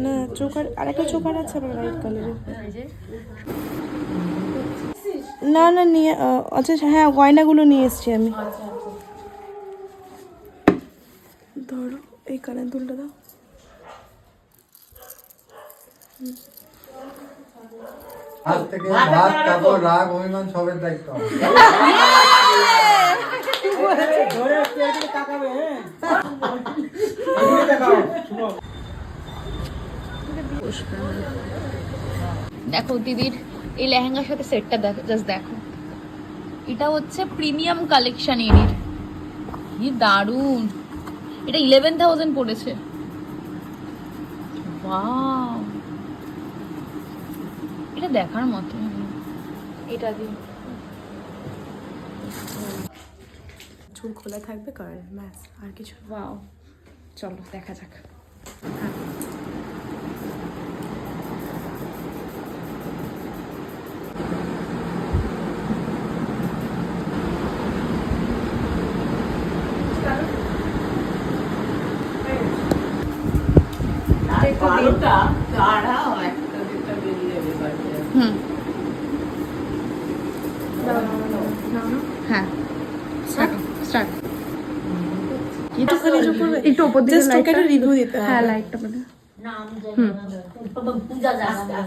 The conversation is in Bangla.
না চোকার আরেকটা চোকার আছে আমার লাইট কালারের। না না নিয়ে আচ্ছা হ্যাঁ গয়নাগুলো নিয়ে এসেছি আমি। ধরো এই কানের দুলটা দাও। আজ থেকে ভাত কাপড় রাগ অভিমান সবের দায়িত্ব দেখো দিদির এই লেহেঙ্গার সাথে সেটটা দেখো, জাস্ট দেখো, এটা হচ্ছে প্রিমিয়াম কালেকশন এর। কি দারুন, এটা 11,000 পড়েছে। ওয়াও, এটা দেখার মতো। এটা দিয়ে চুল খোলা থাকবে কারণ ব্যাস আর কিছু। ওয়াও, চলো দেখা যাক। হুম, হ্যাঁ স্টার্ট। একটুখানি চুপ করবে, একটু উপর দিকে জাস্ট ওকে একটা রিভিউ দিতে হবে। হ্যাঁ লাইটটা বলে। নাম জানি না, পূজা জানা।